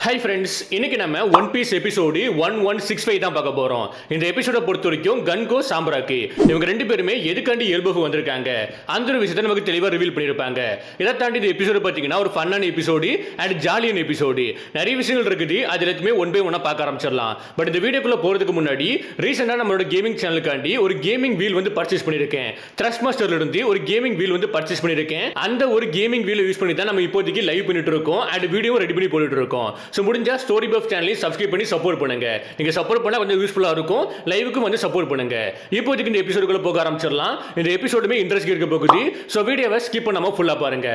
Hi friends, இன்னைக்கு நம்ம one piece episode 1165 தான் பார்க்க போறோம். இந்த எபிசோட பொறுத்த வரைக்கும் கன்கோ சாம்பராக்கி இவங்க ரெண்டு பேருமே எதுக்காண்டி இயல்புக்கு வந்திருக்காங்க அந்த ஒரு விஷயத்தை நமக்கு தெளிவாக ரிவீல் பண்ணியிருப்பாங்க. இதை தாண்டி இந்த எபிசோடு பார்த்தீங்கன்னா ஒரு ஃபன்னான எபிசோடு அண்ட் ஜாலியான எபிசோடு, நிறைய விஷயங்கள் இருக்குது. அது எல்லாத்தையுமே ஒன் பை ஒன்னா பார்க்க ஆரம்பிச்சிடலாம். பட் இந்த வீடியோக்குள்ள போறதுக்கு முன்னாடி ரீசெண்டாக நம்மளோட கேமிங் சேனலுக்காண்டி ஒரு கேமிங் வீல் வந்து பர்ச்சேஸ் பண்ணியிருக்கேன். த்ரஸ்ட் மாஸ்டர்ல இருந்து ஒரு கேமிங் வீல் வந்து பர்ச்சேஸ் பண்ணியிருக்கேன். அந்த ஒரு கேமிங் வீலை யூஸ் பண்ணி தான் நம்ம இப்போதைக்கு லைவ் பண்ணிட்டு இருக்கோம் அண்ட் வீடியோ ரெடி பண்ணி போட்டுட்டு இருக்கோம். ஸோ முடிஞ்சா ஸ்டோரி பஃப் சேனலையும் சப்ஸ்கிரைப் பண்ணி சப்போர்ட் பண்ணுங்க. நீங்க சப்போர்ட் பண்ணா கொஞ்சம் யூஸ்ஃபுல்லா இருக்கும். லைவுக்கும் வந்து சப்போர்ட் பண்ணுங்க. இப்போதைக்கு இந்த எபிசோடுக்குள்ள போக ஆரம்பிச்சிடலாம். இந்த எபிசோடுமே இன்ட்ரெஸ்ட் இருக்க போகுது. ஸோ வீடியோவை ஸ்கிப் பண்ணாம ஃபுல்லா பாருங்க.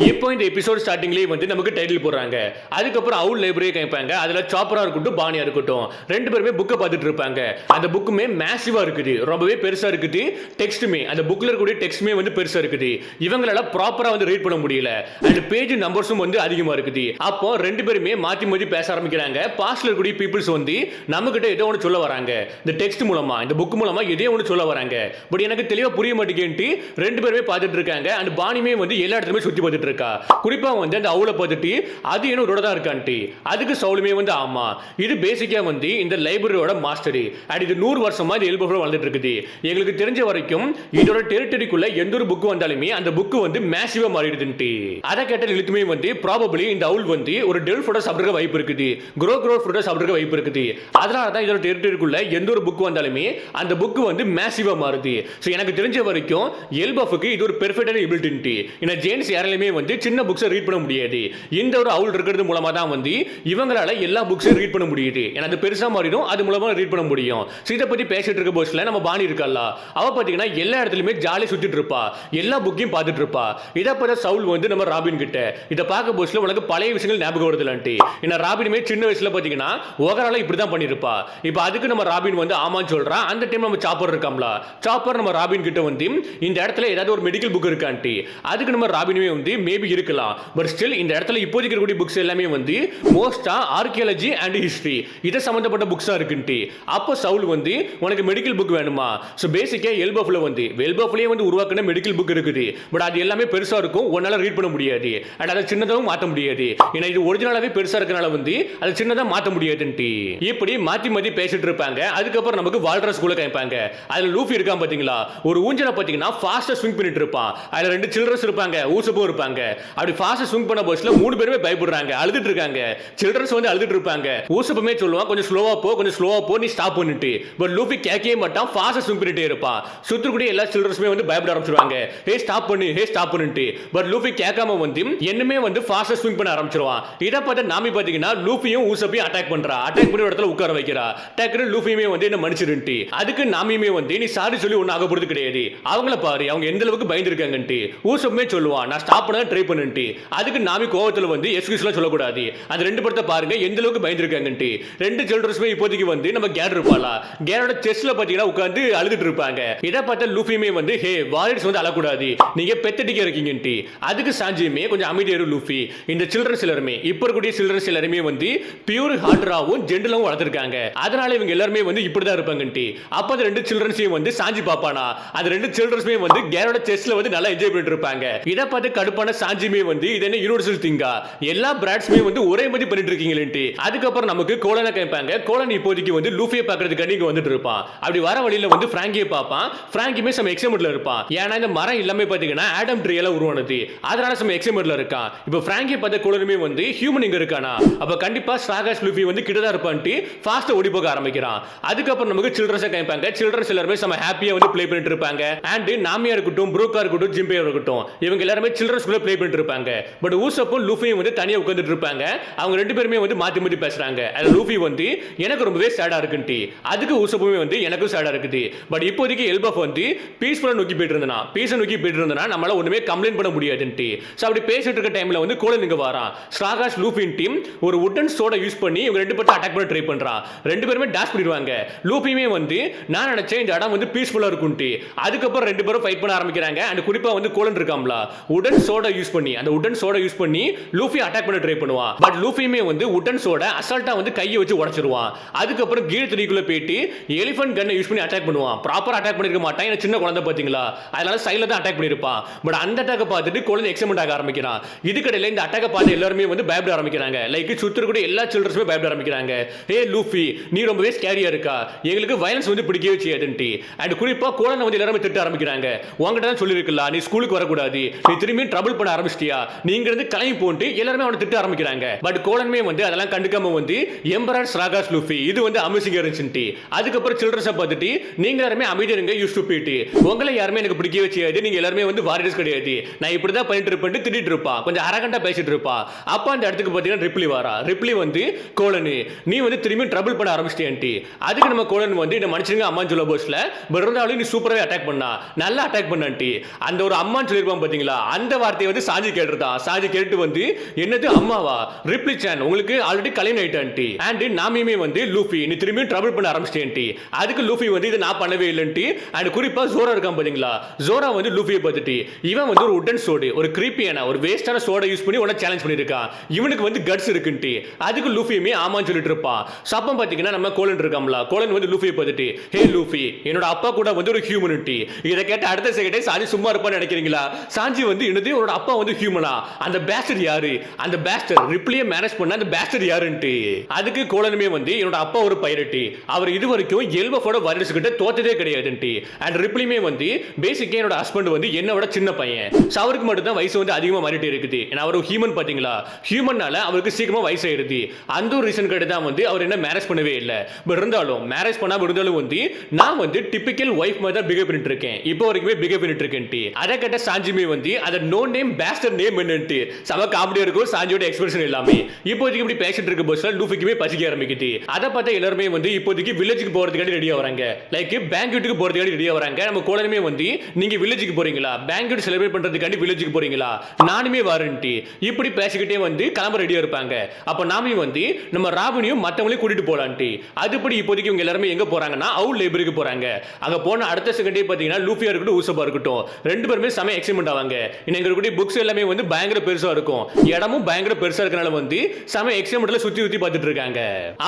இப்போ இந்த எபிசோட் ஸ்டார்டிங்லேயே வந்து நமக்கு டைட்டில் போடுறாங்க. அதுக்கப்புறம் அவுல் லைப்ரரி கேட்பாங்க. அதில் சாப்பரா இருக்கட்டும் பானியா இருக்கட்டும் ரெண்டு பேருமே புக்கை பார்த்துட்டு இருப்பாங்க. அந்த புக்குமே மேசிவா இருக்குது, ரொம்பவே பெருசா இருக்குது. டெக்ஸ்ட்டுமே அந்த புக்ல இருக்கக்கூடிய டெக்ஸ்ட்டுமே வந்து பெருசா இருக்குது. இவங்களால ப்ராப்பரா வந்து ரீட் பண்ண முடியல. அண்ட் பேஜ் நம்பர்ஸும் வந்து அதிகமா இருக்குது. அப்போ ரெண்டு பேருமே மாத்தி மாத்தி பேச ஆரம்பிக்கிறாங்க. பாஸ்ட்ல இருக்கக்கூடிய பீப்புள்ஸ் வந்து நம்ம கிட்ட ஏதோ ஒன்று சொல்ல வராங்க. இந்த டெக்ஸ்ட் மூலமா இந்த புக் மூலமா எதோ ஒன்று சொல்ல வராங்க. பட் எனக்கு தெளிவா புரிய மாட்டேங்குது. ரெண்டு பேருமே பார்த்துட்டு இருக்காங்க. அண்ட் பானியுமே வந்து எல்லா இடத்துலயுமே சுத்தி பார்த்துட்டு இருக்கா. குறிப்பா வந்து அந்த அவுல பார்த்துட்டு அது என்ன ரோட தான் இருக்கான்ட்டு. அதுக்கு சவுலுமே வந்து ஆமா இது பேசிக்கா வந்து இந்த லைப்ரரியோட மாஸ்டரி அண்ட் இது 100 வருஷமா இது எல்பஃப்ல வளர்ந்துட்டு இருக்குது. எங்களுக்கு தெரிஞ்ச வரைக்கும் இதோட டெரிட்டரிக்குள்ள எந்த ஒரு புக் வந்தாலுமே அந்த புக் வந்து மேசிவா மாறிடுதுன்ட்டு. அதை கேட்ட எழுத்துமே வந்து ப்ராபபிளி இந்த அவுல் வந்து ஒரு டெல் ஃபுட்டை சாப்பிடுற வாய்ப்பு இருக்குது, க்ரோ ஃபுட்டை சாப்பிடுற வாய்ப்பு இருக்குது. அதனால தான் இதோட டெரிட்டரிக்குள்ள எந்த ஒரு புக் வந்தாலுமே அந்த புக் வந்து மேசிவா மாறுது. ஸோ எனக்கு தெரிஞ்ச வரைக்கும் எல்பஃப்க்கு இது ஒரு பெர்ஃபெக்டான எபிலிட்டி. ஏன்னா ஜேன்ஸ் யாராலுமே வந்து சின்ன புக்ஸை ரீட் பண்ண முடியாது. இந்த ஒரு அவுல் இருக்கிறது மூலமா தான் வந்து இவங்களால எல்லா புக்ஸையும் ரீட் பண்ண முடியுது. ஏன்னா அது பெருசா மாறிடும், அது மூலமா ரீட் பண்ண முடியும். இதை பத்தி பேசிட்டு இருக்க போஸ்ட்ல நம்ம பாணி இருக்கல்ல, அவ பாத்தீங்கன்னா எல்லா இடத்துலயுமே ஜாலியா சுத்திட்டு இருப்பா, எல்லா புக்கையும் பார்த்துட்டு இருப்பா. இதை பார்த்த சவுல் வந்து நம்ம ராபின் கிட்ட இதை பார்க்க போஸ்ட்ல உனக்கு பழைய விஷயங்கள் ஞாபகம் வருதுலான்ட்டு. ஏன்னா ராபினுமே சின்ன வயசுல பாத்தீங்கன்னா ஓவரால இப்படிதான் பண்ணிருப்பா. இப்போ அதுக்கு நம்ம ராபின் வந்து ஆமான்னு சொல்றான். அந்த டைம் நம்ம சாப்பர் இருக்காம்ல, சாப்பர் நம்ம ராபின் கிட்ட வந்து இந்த இடத்துல ஏதாவது ஒரு மெடிக்கல் புக் இருக்கான்ட்டு. அதுக்கு நம்ம ராபினுமே வந்து மேபி இருக்கலாம். பட் ஸ்டில் இந்த இடத்துல இப்போதைக்கு இருக்கக்கூடிய புக்ஸ் எல்லாமே வந்து மோஸ்டா ஆர்கியாலஜி அண்ட் ஹிஸ்டரி இதை சம்பந்தப்பட்ட புக்ஸா இருக்குன்ட்டு. அப்போ சவுல் வந்து உனக்கு மெடிக்கல் புக் வேணுமா? ஸோ பேசிக்கா எல்பஃப்ல வந்து வெல்பஃப்லயே வந்து உருவாக்கின மெடிக்கல் புக் இருக்குது. பட் அது எல்லாமே பெருசா இருக்கும், உன்னால ரீட் பண்ண முடியாது. அண்ட் அதை சின்னதாகவும் மாற்ற முடியாது. ஏன்னா இது ஒரிஜினலாவே பெருசா இருக்கனால வந்து அதை சின்னதா மாற்ற முடியாதுன்ட்டு. இப்படி மாத்தி மாத்தி பேசிட்டு இருப்பாங்க. அதுக்கப்புறம் நமக்கு வால்ட்ரஸ் கூட கேட்பாங்க. அதுல லூஃபி இருக்கான் பாத்தீங்களா, ஒரு ஊஞ்சல பாத்தீங்கன்னா ஃபாஸ்டா ஸ்விங் பண்ணிட்டு இருப்பான். அதுல ரெண்டு சில்ட்ரன்ஸ் இருப்பாங்க, ஊசப்பும் இருப்பாங்க. அப்படி ஃபாஸ்டா ஸ்விங் பண்ண போஸ்ட்ல மூணு பேருமே பயப்படுறாங்க, அழுதுட்டு இருக்காங்க. சில்ட்ரன்ஸ் வந்து அழுதுட்டு இருப்பாங்க. ஊசப்புமே சொல்லுவான் கொஞ்சம் ஸ்லோவா போ, கொஞ்சம் ஸ்லோவா போ, நீ ஸ்டாப் பண்ணிட்டு. பட் லூஃபி கேட்கவே மாட்டான், ஃபாஸ்டா ஸ்விங் பண்ணிட்டே இருப்பான். சுத்தக்கூடிய எல்லா சில்ட்ரன்ஸுமே வந்து பயப்பட ஆரம்பிச்சிருவாங்க. ஹே ஸ்டாப் பண்ணு, ஹே ஸ்டாப் பண்ணிட்டு. பட் லூஃபி கேட்காம வந்து என்னமே வந்து ஃபாஸ்டா ஸ்விங் பண்ண ஆரம்பிச்சிருவான். இதை பார்த்து நாமி பாத்தீங்கன்னா லூஃபியும் ஊசப்பையும் அட்டாக் பண்றா. அட்டாக் பண்ணி இடத்துல உட்கார வைக்கிறா. டக்குனு லூஃபியுமே வந்து என்ன மன்னிச்சிருன்ட்டு. அதுக்கு நாமியுமே வந்து நீ சாரி சொல்லி ஒன்னும் ஆக போறது கிடையாது, அவங்கள பாரு அவங்க எந்த அளவுக்கு பயந்துருக்காங்கன்ட்டு. ஊசப்புமே சொல்லுவான் நான் ஸ்டாப் பண்ண ட்ரை பண்ணுன்ட்டு. அதுக்கு நாமி கோவத்துல வந்து எக்ஸ்கியூஸ்லாம் சொல்லக்கூடாது, அந்த ரெண்டு படத்தை பாருங்க எந்த அளவுக்கு பயந்துருக்காங்கன்ட்டு. ரெண்டு சில்ட்ரன்ஸுமே இப்போதைக்கு வந்து நம்ம கேர் இருப்பாளா, கேரோட செஸ்ட்ல பாத்தீங்கன்னா உட்கார்ந்து அழுதுட்டு இருப்பாங்க. இதை பார்த்த லூஃபியுமே வந்து ஹே வாரியர்ஸ் வந்து அழக்கூடாது, நீங்க பெத்தடிக்க இருக்கீங்கன்ட்டு. அதுக்கு சாஞ்சியுமே கொஞ்சம் அமைதியாரு லூஃபி. இந்த சில்ட்ரன்ஸ் எல்லாருமே இப்ப இருக்கக்கூடிய சில்ட்ரன்ஸ் எல்லாருமே வந்து பியூர் ஹார்டராகவும் ஜென்டலாகவும் வளர்த்துருக்காங்க. அதனால இவங்க எல்லாருமே வந்து இப்படிதான் இருப்பாங்கன்ட்டு. அப்ப அந்த ரெண்டு சில்ட்ரன்ஸையும் வந்து சாஞ்சி பாப்பானா, அந்த ரெண்டு சில்ட்ரன்ஸுமே வந்து கேரோட செஸ்ட்ல வந்து நல்லா என்ஜாய் பண்ணிட்டு இருப்பாங்க. இதை பார்த்து கடுப்பான சாஞ்சியுமே வந்து இது என்ன யூனிவர்சல் திங்கா, எல்லா பிராட்ஸ்மே வந்து ஒரே மாதிரி பண்ணிட்டு இருக்கீங்களேன்ட்டு. அதுக்கப்புறம் நமக்கு கோலனை கேட்பாங்க. கோலன் இப்போதைக்கு வந்து லூஃபியை பார்க்கறதுக்காண்டி இங்க வந்துட்டு இருப்பான். அப்படி வர வழியில வந்து பிராங்கியை பார்ப்பான். பிராங்கியுமே சம் எக்ஸைட்மெண்ட்ல இருப்பான். ஏன்னா இந்த மரம் எல்லாமே பாத்தீங்கன்னா ஆடம் ட்ரீ எல்லாம் உருவானது, அதனால சம் எக்ஸைட்மெண்ட்ல இருக்கான். இப்போ பிராங்கியை பார்த்த கோலனுமே வந்து ஹியூமன் இங்க இருக்கானா, அப்ப கண்டிப்பா ஸ்ட்ராகாஸ் லூஃபி வந்து கிட்டதான் இருப்பான்ட்டு ஃபாஸ்டா ஓடி போக ஆரம்பிக்கிறான். அதுக்கப்புறம் நமக்கு சில்ட்ரன்ஸ் கேட்பாங்க. சில்ட்ரன்ஸ் எல்லாருமே சம ஹாப்பியா வந்து ப்ளே பண்ணிட்டு இருப்பாங்க. அண்ட் நாமியா இருக்கட்டும், ப்ரூக்கா இருக்கட்டும், ஜிம்பே இருக்கட்டும், இவங்க எல்லாருமே சில்ட்ரன்ஸ் கூட ப்ளே பண்ணிட்டு இருப்பாங்க. பட் ஊசப்பும் லூஃபியும் வந்து தனியா உட்கார்ந்துட்டு இருப்பாங்க. அவங்க ரெண்டு பேருமே வந்து மாத்தி மாத்தி பேசுறாங்க. அதுல லூஃபி வந்து எனக்கு ரொம்பவே சேடா இருக்குன்ட்டு. அதுக்கு ஊசப்புமே வந்து எனக்கும் சேடா இருக்குது. பட் இப்போதைக்கு எல்பஃப் வந்து பீஸ்ஃபுல்லா நோக்கி போயிட்டு இருந்தா, பீஸை நோக்கி போயிட்டு இருந்தா நம்மளால ஒண்ணுமே கம்ப்ளைண்ட் பண்ண முடியாதுன்ட்டு. சோ அப்படி பேசிட்டு இருக்க டைம்ல வந்து கோலன் இங்க வரான். ஸ்ட்ராகாஸ் லூஃபின் டீம் ஒரு வுடன் சோட யூஸ் பண்ணி இவங்க ரெண்டு பேரும் அட்டாக் பண்ண ட்ரை பண்றான். ரெண்டு பேருமே டாஷ் பண்ணிடுவாங்க. லூஃபியுமே வந்து நான் நினைச்சேன் இந்த இடம் வந்து பீஸ்ஃபுல்லா இருக்கும்ட்டு. அதுக்கப்புறம் ரெண்டு பேரும் ஃபைட் பண்ண ஆரம்பிக்கிறாங்க. அண்ட் குறிப்பா வந்து கோலன் இருக்காம்ல வுடன் சோட யூஸ் பண்ணி அந்த உடன் சோடா யூஸ் பண்ணி லூஃபி அட்டாக் பண்ண ட்ரை பண்ணுவான். பட் லூஃபியுமே வந்து உடன் சோடா அசால்ட்டா வந்து கையை வச்சு உடைச்சிருவான். அதுக்கப்புறம் கீழ் 3 போயிட்டு எலிஃபன்ட் கன்னை யூஸ் பண்ணி அட்டாக் பண்ணுவான். ப்ராப்பர் அட்டாக் பண்ணிருக்க மாட்டான், ஏன்னா சின்ன குழந்தை பாத்தீங்களா, அதனால சைடுல தான் அட்டாக் பண்ணிருப்பான். பட் அந்த அட்டாக் பார்த்துட்டு குழந்தை எக்ஸைட்மெண்ட் ஆக ஆரம்பிக்கிறான். இதுக்கடையில இந்த அட்டாக் பார்த்து எல்லாருமே வந்து பயப்பட ஆரம்பிக்கிறாங்க. லைக் சுத்தி கூட எல்லா சில்ட்ரன்ஸுமே பயப்பட ஆரம்பிக்கிறாங்க. ஏ லூஃபி, நீ ரொம்பவே ஸ்கேரியா இருக்கா, எங்களுக்கு வயலன்ஸ் வந்து பிடிக்கவே செய்யாதுன்ட்டு. அண்ட் குறிப்பா குழந்தை வந்து எல்லாரும் திட்ட ஆரம்பிக்கிறாங்க. உங்ககிட்ட தான் சொல்லிருக்கல நீ ஸ்கூலுக்கு வரக்கூடாது, நீ திரும்பி ட்ரபிள் பண்ண ஆரம்பிச்சிட்டியா, நீங்க இருந்து கிளம்பி போட்டு எல்லாருமே அவனை திட்ட ஆரம்பிக்கிறாங்க. பட் கோலனுமே வந்து அதெல்லாம் கண்டுக்காம வந்து எம்பரர் ஸ்ராகாஸ் லூஃபி இது வந்து அமேசிங்கா இருந்துச்சு. அதுக்கப்புறம் சில்ட்ரன்ஸை பார்த்துட்டு நீங்க எல்லாருமே அமைதியா இருங்க, யூ ஸ்டூபிட், உங்களை யாருமே எனக்கு பிடிக்கவே செய்யாது, நீங்க எல்லாருமே வந்து வாரியர்ஸ் கிடையாது, நான் இப்படி தான் பண்ணிட்டு இருப்பேன் திட்டிட்டு இருப்பா, கொஞ்சம் அரகண்டா பேசிட்டு இருப்பா. அப்ப அந்த இடத்துக்கு பார்த்தீங்கன்னா ரிப்ளி வாரா. ரிப்ளி வந்து கோலனு நீ வந்து திரும்பி ட்ரபிள் பண்ண ஆரம்பிச்சிட்டேன்ட்டு. அதுக்கு நம்ம கோலன் வந்து இந்த மனுஷங்க அம்மான்னு சொல்ல போஸ்ல இருந்தாலும் நீ சூப்பராகவே அட்டாக் பண்ணா, நல்லா அட்டாக் பண்ணான்ட்டு அந்த ஒரு அம்மான்னு சொல்லியிருப்பான் பாத்தீங்களா, அந்த வார்த்தையை வந்து சாஞ்சி கேட்டுருந்தான். சாஞ்சி கேட்டு வந்து என்னது அம்மாவா, ரிப்ளி சான் உங்களுக்கு ஆல்ரெடி கல்யாணம் ஆயிட்டான்ட்டு. அண்ட் நாமியுமே வந்து லூஃபி நீ திரும்பி ட்ரபிள் பண்ண ஆரம்பிச்சிட்டேன்ட்டு. அதுக்கு லூஃபி வந்து இதை நான் பண்ணவே இல்லைன்ட்டு. அண்ட் குறிப்பா ஜோரா இருக்கான் பாத்தீங்களா, ஜோரா வந்து லூஃபியை பார்த்துட்டு இவன் வந்து ஒரு உடன் சோடு, ஒரு கிரீப்பியான ஒரு வேஸ்டான சோடா யூஸ் பண்ணி உன சேலஞ்ச் பண்ணிருக்கான், இவனுக்கு வந்து கட்ஸ் இருக்குன்ட்டு. அதுக்கு லூஃபியுமே ஆமான்னு சொல்லிட்டு இருப்பான். சப்பம் பாத்தீங்கன்னா நம்ம கோலன் இருக்காம்ல, கோலன் வந்து லூஃபியை பார்த்துட்டு ஹே லூஃபி, என்னோட அப்பா கூட வந்து ஒரு ஹியூமனிட்டி. இதை கேட்ட அடுத்த செகண்டே சாஞ்சி சும்மா இருப்பான்னு நினைக்கிறீங்களா, சாஞ்சி வந்து என்னது உன்னோட அப்பா வந்து ஹியூமனா, அந்த பேஸ்டர் யாரு, அந்த பேஸ்டர் ரிப்ளியை மேனேஜ் பண்ண அந்த பேஸ்டர் யாருன்ட்டு. அதுக்கு கோலனுமே வந்து என்னோட அப்பா ஒரு பைரட்டி, அவர் இது வரைக்கும் எல்பஃபோட வைரஸ் கிட்ட தோத்ததே கிடையாதுன்ட்டு. அண்ட் ரிப்ளியுமே வந்து பேசிக்கா என்னோட ஹஸ்பண்ட் வந்து என்னோட சின்ன பையன், அவருக்கு மட்டும் தான் வயசு வந்து அதிகமா மாறிட்டே இருக்குது, ஏன்னா அவர் ஹியூமன் பாத்தீங்களா, ஹியூமன்னால அவருக்கு சீக்கிரமா வயசாயிருது. அந்த ஒரு ரீசன் கிட்ட தான் வந்து அவர் என்ன மேரேஜ் பண்ணவே இல்லை. பட் இருந்தாலும் மேரேஜ் பண்ணாம இருந்தாலும் வந்து நான் வந்து டிபிக்கல் வைஃப் மாதிரி தான் பிஹேவ் பண்ணிட்டு இருக்கேன், இப்போ வரைக்குமே பிஹேவ் பண்ணிட்டு இருக்கேன்ட்டு. அதை கேட்ட சாஞ்சிமே வந்து அதை நோ நேம் பேஸ்டர் நேம் என்னன்ட்டு சம காமெடியா இருக்கும் சாஞ்சியோட எக்ஸ்பிரஷன் எல்லாமே. இப்போதைக்கு இப்படி பேசிட்டு இருக்க போது லூஃபிக்குமே பசிக்க ஆரம்பிக்குது. அதை பார்த்தா எல்லாருமே வந்து இப்போதைக்கு வில்லேஜுக்கு போறதுக்காண்டி ரெடியா வராங்க, லைக் பேங்க்யூட்டுக்கு போறதுக்காண்டி ரெடியா வராங்க. நம்ம கோலனுமே வந்து நீங்க வில்லேஜுக்கு போறீங்களா, பேங்க்யூட் செலிப்ரேட் பண்றதுக்காண்டி வில்லேஜுக்கு போறீங்களா, நானுமே வாரண்டி, இப்படி பேசிக்கிட்டே வந்து கிளம்ப ரெடியா இருப்பாங்க. அப்ப நாமே வந்து நம்ம ராபினியும் மத்தவங்களையும் கூட்டிட்டு போலான்ட்டு. அதுபடி இப்போதைக்கு இவங்க எல்லாருமே எங்க போறாங்கன்னா அவுல் லைப்ரரிக்கு போறாங்க. அங்க போன அடுத்த செகண்டே பாத்தீங்கன்னா லூஃபியா இருக்கட்டும் ஊசபா இருக்கட்டும் ரெண்டு பேருமே செம எக்ஸைட்மெண்ட் ஆவாங்க. இங்க இருக்கக்கூடிய புக்ஸ் எல்லாமே வந்து பயங்கர பெருசா இருக்கும், இடமும் பயங்கர பெருசா இருக்கனால வந்து செம எக்ஸைட்மெண்ட்ல சுத்தி சுத்தி பார்த்துட்டு இருக்காங்க.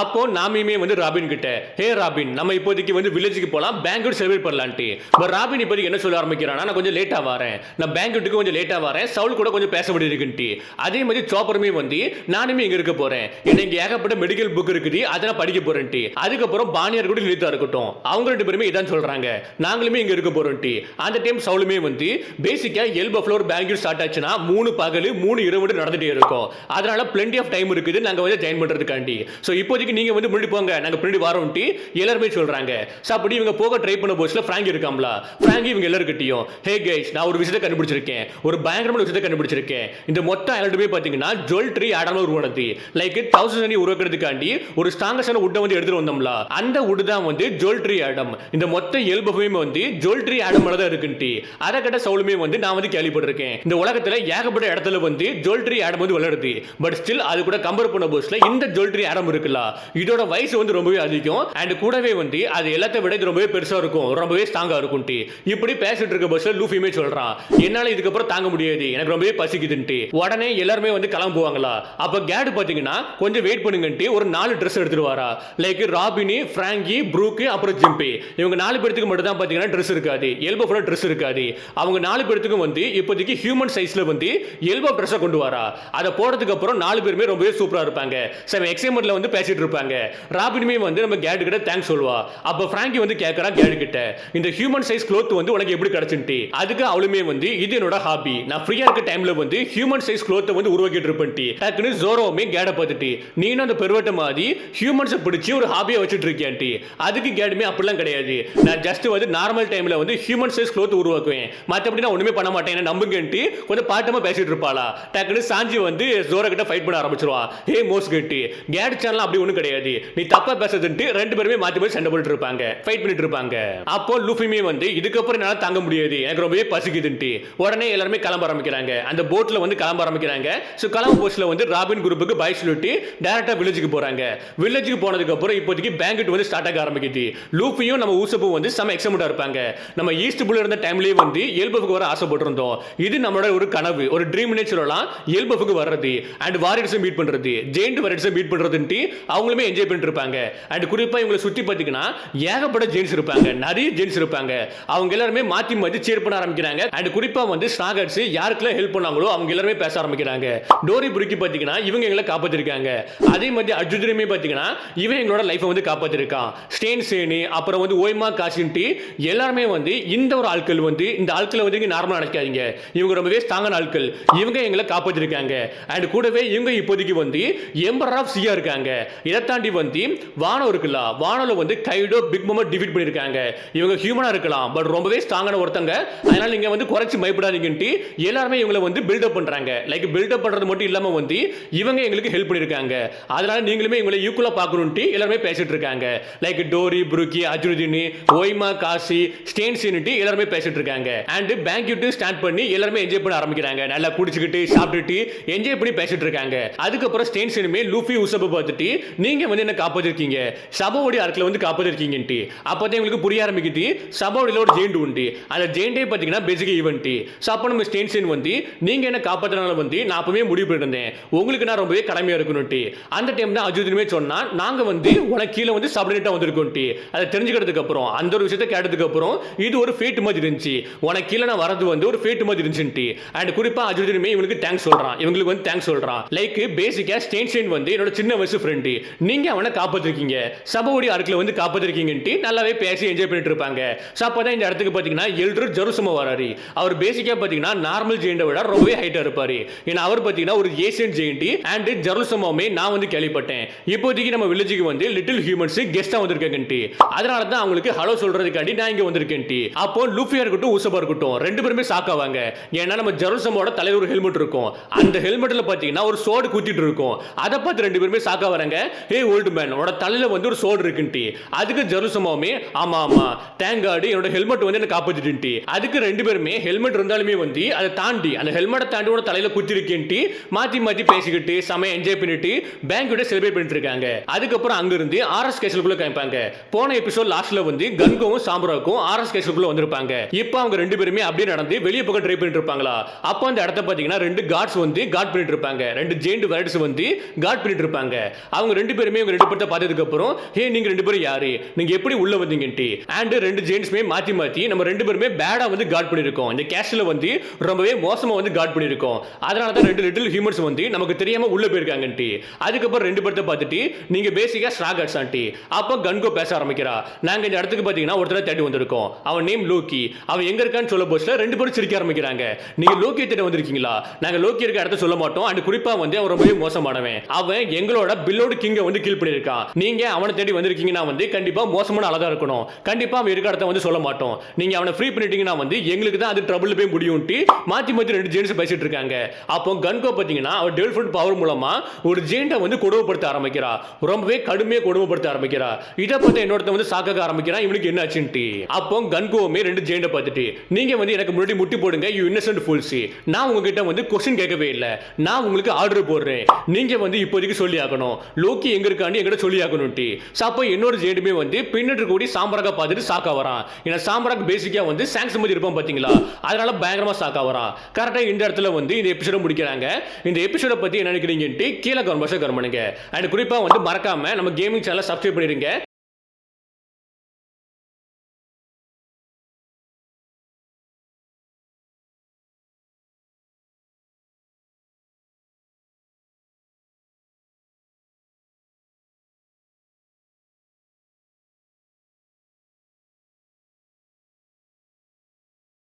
அப்போ நாமியுமே வந்து ராபின் கிட்ட ஹே ராபின், நம்ம இப்போதைக்கு வந்து வில்லேஜுக்கு போலாம், பேங்க்யூட் செலிப்ரேட் பண்ணலான்ட்டு. பட் ராபின் இப்போதைக்கு என்ன சொல்ல ஆரம்பிக்கிறானா, நான் கொஞ்சம் லேட்டா வரேன், நான் பேங்க்யூட்டுக்கு கொஞ்சம் லேட்டா வரேன், சவுல் கூட கொஞ்சம் பேச வேண்டியிருக்குன்ட்டு. அதே மாதிரி சாப்பருமே வந்து நானுமே இங்க இருக்க போறேன், எனக்கு ஏகப்பட்ட மெடிக்கல் புக் இருக்குது, அதை நான் படிக்க போறேன்ட்டு. அதுக்கப்புறம் பானியார் கூட லலிதா இருக்கட்டும் அவங்க ரெண்டு பேருமே இதான் சொல்றாங்க, நாங்களுமே இங்க இருக்க போறோம்ட்டு. அந்த டைம் சவுலுமே வந்து பேசிக்கா எல்பஃப்ல ஒரு பேங்க்யூட் ஸ்டார்ட் ஆச்சுன்னா 3 பகல் 3 இரவு நடந்துட்டே இருக்கும், அதனால plenty ஆஃப் டைம் இருக்குது நாங்க வந்து ஜாயின் பண்றதுக்காண்டி. சோ இப்போதைக்கு நீங்க வந்து முன்னாடி போங்க, நாங்க பின்னாடி வரோம்ட்டு எல்லாருமே சொல்றாங்க. சோ அப்படி இவங்க போக ட்ரை பண்ண போஸ்ல பிராங்க் இருக்காம்ல, பிராங்க் இவங்க எல்லார்கிட்டயும் ஹே கைஸ், நான் ஒரு விஷயத்தை கண்டுபிடிச்சிருக்கேன், ஒரு பயங்கரமான விஷயத்தை கண்டுபிடிச்சிருக்கேன். இந்த மொத்த ஐலண்டுமே பாத்தீங்கன்னா ஜுவல்லரி ஆடாம உருவானது, லைக் 1000 உருவாக்குறதுக்காண்டி ஒரு ஸ்ட்ராங்கஸ்டான வுட்டை வந்து எடுத்துட்டு வந்தோம்ல, அந்த வுட் தான் வந்து ஜுவல்லரி ஆடம். இந்த மொத்த எல்பஃபுமே வந்து ஜுவல்லரி ஆடம் மேல தான் இருக்குன்ட்டு. அதை கேட்ட சவுலுமே வந்து நான் வந்து கேள்விப்பட்டிருக்கேன், இந்த உலகத்துல ஏகப்பட்ட இடத்துல வந்து ஜுவல்லரி ஆடம் வந்து வளருது, பட் ஸ்டில் அது கூட கம்பேர் பண்ண போஸ்ல இந்த ஜுவல்லரி ஆடம் இருக்குல்ல, இதோட வயசு வந்து ரொம்பவே அதிகம். அண்ட் கூடவே வந்து அது எல்லாத்தை விட இது ரொம்பவே பெருசா இருக்கும், ரொம்பவே ஸ்ட்ராங்கா இருக்கும்ட்டு. இப்படி பேசிட்டு இருக்க போஸ்ல லூஃபியுமே சொல்றான், என்னால இதுக்கப்புறம் தாங்க முடியாது, எனக்கு ரொம்பவே பசிக்குதுன்ட்டு. உடனே எல்லாருமே வந்து கிளம்புவாங்களா. அப்ப கேடு பாத்தீங்கன்னா கொஞ்சம் வெயிட் பண்ணுங்கன்ட்டு ஒரு 4 ட்ரெஸ் எடுத்துட்டு வரா, லைக் ராபினி, பிராங்கி, ப்ரூக், அப்புறம் ஜிம்பி. இவங்க 4 பேருக்கு மட்டும் தான் பாத்தீங்கன்னா ட்ரெஸ் இருக்காது, எல்பஃப்ல ட்ரெஸ் இருக்காது. அவங்க 4 பேருக்கு வந்து இப்போதைக்கு ஹியூமன் சைஸ்ல வந்து எல்பஃப் ட்ரெஸ் கொண்டு வரா. அதை போறதுக்கு அப்புறம் 4 பேருமே ரொம்பவே சூப்பரா இருப்பாங்க, செம எக்ஸைட்மெண்ட்ல வந்து பேசிட்டு இருப்பாங்க. ராபினுமே வந்து நம்ம கேட் கிட்ட தேங்க்ஸ் சொல்வா. அப்ப பிராங்கி வந்து கேக்குறா கேட் கிட்ட, இந்த ஹியூமன் சைஸ் க்ளோத் வந்து உனக்கு எப்படி கிடைச்சுட்டு. அதுக்கு அவளுமே வந்து இது என்னோட ஹாபி, நான் ஃப்ரீயா இருக்க டைம்ல வந்து ஹியூமன் சைஸ் க்ளோத் வந்து உருவாக்கிட்டு இருப்பேன். டக்குன்னு ஜோரோவுமே கேட பார்த்துட்டு நீனும் அந்த பெருவட்ட மாதிரி ஹியூமன்ஸை பிடிச்சி ஒரு ஹாபியா வச்சுட்டு இருக்கியான்ட்டி. அதுக்கு கேடுமே அப்படிலாம் கிடையாது, நான் ஜஸ்ட் வந்து நார்மல் டைம்ல வந்து ஹியூமன் சைஸ் க்ளோத் உருவாக்குவேன், மற்றபடி நான் ஒண்ணுமே பண்ண மாட்டேன், நம்புங்கன்ட்டு கொஞ்சம் பாட்டமா பேசிட்டு இருப்பாளா. டக்குன்னு சாஞ்சி வந்து ஜோரா கிட்ட ஃபைட் பண்ண ஆரம்பிச்சிருவா. ஹே மோஸ் கட்டி, கேட் சேனல் அப்படி ஒன்றும் கிடையாது, நீ தப்பா பேசுறதுன்ட்டு ரெண்டு பேருமே மாத்தி போய் சண்டை போட்டு இருப்பாங்க, ஃபைட் பண்ணிட்டு இருப்பாங்க. அப்போ லூஃபியுமே வந்து இதுக்கப்புறம் என்னால தாங்க முடியாது, எனக்கு ரொம்பவே பசிக்குதுன்ட்டு உடனே எல்லாருமே கிளம்ப ஆரம்பிக்கிறாங்க. அந்த போட்ல வந்து கிளம்ப ஆரம்பிக்கிறாங்க. ஸோ கிளம்ப போஸ்ட்ல வந்து ராபின் குரூப்புக்கு பை சொல்லிட்டு டேரக்டா வில்லேஜுக்கு போறாங்க. வில்லேஜுக்கு போனதுக்கு அப்புறம் இப்போதைக்கு பேங்கெட் வந்து ஸ்டார்ட் ஆக ஆரம்பிக்குது. லூஃபியும் நம்ம ஊசப்பும் வந்து செம எக்ஸைட்டடா இருப்பாங்க. நம்ம ஈஸ்ட் புல்ல இருந்த டைம்லயே வந்து எல்பஃப்க்கு வர ஆசைப்பட்டிருந்தோம், இது நம்மளோட ஒரு கனவு, ஒரு ட்ரீம்னே சொல்லலாம். எல்பஃபுக்கு வர்றது அண்ட் வாரியர்ஸை மீட் பண்றது, ஜெயிண்ட் வாரியர்ஸை மீட் பண்றதுன்ட்டு அவங்களுமே என்ஜாய் பண்ணிட்டு இருப்பாங்க. அண்ட் குறிப்பா இவங்களை சுத்தி பார்த்தீங்கன்னா ஏகப்பட்ட ஜெயின்ஸ் இருப்பாங்க, நிறைய ஜெயின்ஸ் இருப்பாங்க. அவங்க எல்லாருமே மாத்தி மாத்தி சேர் பண்ண ஆரம்பிக்கிறாங்க. அண்ட் குறிப்பா வந்து ஸ்ட்ராகர்ஸ் யாருக்கெல்லாம் ஹெல்ப் பண்ணாங்களோ அவங்க எல்லாருமே பேச ஆரம்பிக்கிறாங்க. டோரி புருக்கி பார்த்தீங்கன்னா இவங்க எங்களை காப்பாத்திருக்காங்க. அதே மாதிரி அர்ஜுனுமே பார்த்தீங்கன்னா இவன் எங்களோட லைஃபை வந்து காப்பாத்திருக்கான். ஸ்டேன் சேனி அப்புறம் வந்து ஓய்மா காசின்ட்டு எல்லாருமே வந்து இந்த ஒரு ஆட்கள் வந்து இந்த ஆட்களை வந்து இங்க நார்மலா நினைக்காதீங்க. இவங்க ரொம்பவே ஸ்ட்ராங்கான ஆட்கள். இவங்க எங்களை காப்பாத்திருக்காங்க. அண்ட் கூடவே இவங்க இப்போதைக்கு வந்து எம்பரர் ஆஃப் சியா இருக்காங்க. இதை தாண்டி வந்து வானம் இருக்குல்ல, வானோல வந்து கைடோ பிக் மோமோ டிஃபீட் பண்ணிருக்காங்க. இவங்க ஹியூமனா இருக்கலாம், பட் ரொம்பவே ஸ்ட்ராங்கான ஒருத்தங்க. அதனால நீங்க வந்து குறைச்சி பயப்படாதீங்கன்ட்டு எல்லாருமே இவங்களை வந்து பில்டப் பண்றாங்க. லைக் பில்டப் பண்றது மட்டும் இல்லாம வந்து இவங்க எங்களுக்கு ஹெல்ப் பண்ணிருக்காங்க. அதனால நீங்களுமே இவங்களை ஈக்குவலா பார்க்கணும்ட்டு எல்லாருமே பேசிட்டு இருக்காங்க. லைக் டோரி புருக்கி அஜுருதினி ஓய்மா காசி ஸ்டேன்சினிட்டி எல்லாருமே பேசிட்டு இருக்காங்க. அண்ட் பேங்க்யூட் ஸ்டார்ட் பண்ணி எல்லாருமே என்ஜாய் பண்ண ஆரம்பிக்கிறாங்க. நல்லா குடிச்சுக்கிட்டு சாப்பிட்டுட்டு என்ஜாய் பண்ணி பேசிட்டு இருக்காங்க. அதுக்கப்புறம் ஸ்டேன்சினுமே லூஃபி உசபை பார்த்துட்டு நீங்க வந்து என்ன காப்பாத்திருக்கீங்க, சபோடைய ஆட்களை வந்து காப்பாத்திருக்கீங்கன்ட்டு அப்பதான் எங்களுக்கு புரிய ஆரம்பிக்குது. சபோடியில் ஒரு ஜெயிண்ட் உண்டு. அந்த ஜெயிண்டே பார்த்தீங்கன்னா பேசிக் ஈவெண்ட். ஸோ அப்போ நம்ம ஸ்டேன்சின் வந்து நீங்க என்ன காப்பாத்தினால வந்து நான் அப்பவே முடிவு பண்ணிருந்தேன் உங்களுக்கு நான் ரொம்பவே கடமையா இருக்கணும்ட்டு. அந்த டைம் தான் அஜுதினுமே சொன்னா நாங்க வந்து உனக்கு கீழே வந்து சப்ளினேட்டா வந்திருக்கோம்ட்டு. அதை தெரிஞ்சுக்கிறதுக்கு அப்புறம் அந்த ஒரு விஷயத்தை கேட்டதுக்கு அப்புறம் இது ஒரு ஃபேட் மாதிரி இருந்துச்சு, உனக்கு கீழே நான் வரது வந்து ஒரு ஃபேட் மாதிரி இருந்துச்சு. அண்ட் குறிப்பா அஜுதினுமே இவங்களுக்கு தேங்க்ஸ் சொல்றான், இவங்களுக்கு வந்து தேங்க்ஸ் சொல்றான். லைக் பேசிக்கா ஸ்டேன்ஷன் வந்து என்னோட சின்ன வயசு ஃப்ரெண்டு, நீங்க அவனை காப்பாத்திருக்கீங்க, சபோடைய ஆட்களை வந்து காப்பாத்திருக்கீங்கன்ட்டு நல்லாவே பேசி என்ஜாய் பண்ணிட்டு இருப்பாங்க. ஸோ அப்பதான் இந்த இடத்துக்கு பாத்தீங்கன்னா எல்டர் ஜெருசமா வராரு. அவர் பேசிக்கா பாத்தீங்கன்னா நார்மல் ஜெயிண்டை விட ரொம்பவே ஹைட்டா இருப்பாரு. ஏன்னா அவர் பாத்தீங்கன்னா ஒரு ஏசியன் ஜெயிண்ட். அண்ட் ஜெருசமாவுமே நான் வந்து கேள்விப்பட்டேன் இப்போதைக்கு நம்ம வில்லேஜுக்கு வந்து லிட்டில் ஹியூமன்ஸ் கெஸ்டா வந்திருக்காங்கன்ட்டு. அதனால தான் அவங்களுக்கு ஹலோ சொல்றதுக்காண்டி நான் இங்க வந்திருக்கேன்ட்டு. அப்போ லூஃபியா இருக்கட்டும் உசபா இருக்கட்டும் ரெண்டு பேருமே ஷாக்காவாங்க. ஏன்னா நம்ம ஜெருசமோட தலைவர் ஒரு ஹெல்மெட் இருக்கும், அந்த ஹெல்மெட்ல பாத்தீங்கன்னா ஒரு சோடு குத்திட்டு இருக்கும். அதை பார்த்து ரெண்டு பேருமே ஷாக்கா வராங்க. ஹே ஓல்டு மேன், உன்னோட தலையில வந்து ஒரு சோடு இருக்குன்ட்டு. அதுக்கு ஜெருசமாவுமே ஆமா ஆமா தேங்க் காட் என்னோட ஹெல்மெட் வந்து என்ன காப்பாத்திட்டு. அதுக்கு ரெண்டு பேருமே ஹெல்மெட் இருந்தாலுமே வந்து அதை தாண்டி அந்த ஹெல்மெட்டை தாண்டி உன தலையில குத்தி இருக்கேன்ட்டு மாத்தி மாத்தி பேசிக்கிட்டு செமையா என்ஜாய் பண்ணிட்டு பேங்க்விட செலிப்ரேட் பண்ணிட்டு இருக்காங்க. அதுக்கப்புறம் அங்க இருந்து ஆர்எஸ் கேசலுக்குள்ள காமிப்பாங்க. போன எபிசோட் லாஸ்ட்ல வந்து கன்கோவும் சாம்பராக்கும் ஆர்எஸ் கேசலுக்குள்ள வந்திருப்பாங்க. இப்போ அவங்க ரெண்டு பேருமே அப்படியே நடந்து வெளியே பக்கம் ட்ரை பண்ணிட்டு இருப்பாங்களா. அப்போ அந்த இடத்த பாத்தீங்கன்னா ரெண்டு கார்ட்ஸ் வந்து கார்ட் பண்ணிட்டு இருப்பாங்க, ரெண்டு ஜெயிண்ட் வாரியர்ஸ் வந்து கார்ட் பண்ணிட்டு இருப்பாங்க. அவங்க ரெண்டு பேருமே இவங்க ரெண்டு பேர்த்த பார்த்ததுக்கு அப்புறம் ஹே நீங்க ரெண்டு பேரும் யாரு, நீங்க எப்படி உள்ள வந்தீங்கன்ட்டு. அண்ட் ரெண்டு ஜெயிண்ட்ஸ்மே மாத்தி மாத்தி நம்ம ரெண்டு பேருமே பேடா வந்து கார்ட் பண்ணிருக்கோம், இந்த கேஸ்ல வந்து ரொம்பவே மோசமா வந்து கார்ட் பண்ணிருக்கோம். அதனால தான் ரெண்டு லிட்டில் ஹியூமன்ஸ் வந்து நமக்கு தெரியாம உள்ள போயிருக்காங்கன்ட்டு. அதுக்கப்புறம் ரெண்டு பேர்த்த பார்த்துட்டு நீங்க பேசிக்கா ஸ்ட்ராகர்ஸ் ஆண்டி. அப்போ கன்கோ பேச ஆரம்பிக்கிறா. நாங்க இந்த இடத்துக்கு பாத்தீங்கன்னா ஒருத்தர தேடி வந்திருக்கோம், அவன் நேம் லோக்கி, அவன் எங்க இருக்கான்னு சொல்ல போஸ்ட்ல ரெண்டு பேரும் சிரிக்க ஆரம்பிக்கிறாங்க. நீங்க லோக்கியை தேடி வந்திருக்கீங்களா, நாங்க லோக்கி இருக்க இடத்த சொல்ல மாட்டோம். அண்ட் குறிப்பா வந்து அவன் ரொம்பவே மோசமானவன், அவன் எங்களோட பில்லோடு கிங்க வந்து கில் பண்ணிருக்கான். நீங்க அவனை தேடி வந்திருக்கீங்கன்னா வந்து கண்டிப்பா மோசமான ஆளா இருக்கணும், கண்டிப்பா அவன் இருக்க இடத்த வந்து சொல்ல மாட்டோம். நீங்க அவனை ஃப்ரீ பண்ணிட்டீங்கன்னா வந்து எங்களுக்கு தான் அது ட்ரபிள் போய் முடியும்ட்டு மாத்தி மாத்தி ரெண்டு ஜெயின்ஸ் பேசிட்டு இருக்காங்க. அப்போ கன்கோ பாத்தீங்கன்னா அவர் டெல்ஃபுட் பவர் மூலமா ஒரு ஜெயிண்ட வந்து கொடுமைப்படுத்த ஆரம்பிக்கிறா, ரொம்பவே கடுமையா கொடுமைப்படுத்த ஆரம்பிக்கிறா. இதை பார்த்து என்னோட வந்து சாக்க ஆரம்பிக்கிறான் இவனுக்கு என்ன ஆச்சுன்ட்டு. அப்போ கன்கோவுமே ரெண்டு ஜெயிண்ட பார்த்துட்டு நீங்க வந்து எனக்கு முன்னாடி முட்டி போடுங்க யூ இன்னசென்ட் ஃபூல்ஸ், நான் உங்ககிட்ட வந்து கொஸ்டின் கேட்கவே இல்லை, நான் உங்களுக்கு ஆர்டர் போடுறேன், நீங்க வந்து இப்போதைக்கு சொல்லி ஆகணும் லோக்கி எங்க இருக்கான்னு எங்கிட்ட சொல்லி ஆகணும்ட்டு. அப்போ இன்னொரு ஜெயிண்டுமே வந்து பின்னிட்டு கூடி சாம்பராக பார்த்துட்டு சாக்கா வரான். ஏன்னா சாம்பராக பேசிக்கா வந்து சாங்ஸ் மாதிரி இருப்பான் பாத்தீங்களா, அதனால பயங்கரமா சாக்கா வரான். கரெக்டா இந்த இடத்துல வந்து இந்த எபிசோட முடிக்கிறாங்க. இந்த எபிசோட பத்தி என்ன நினைக்கிறீங்கன்ட்டு கீழே கமெண்ட் பண்ணுங்க. அண்ட் குறிப்பா வந்து மறக்காம நம்ம கேமிங் சேனலை சப்ஸ்கிரைப் பண்ணிருங்க.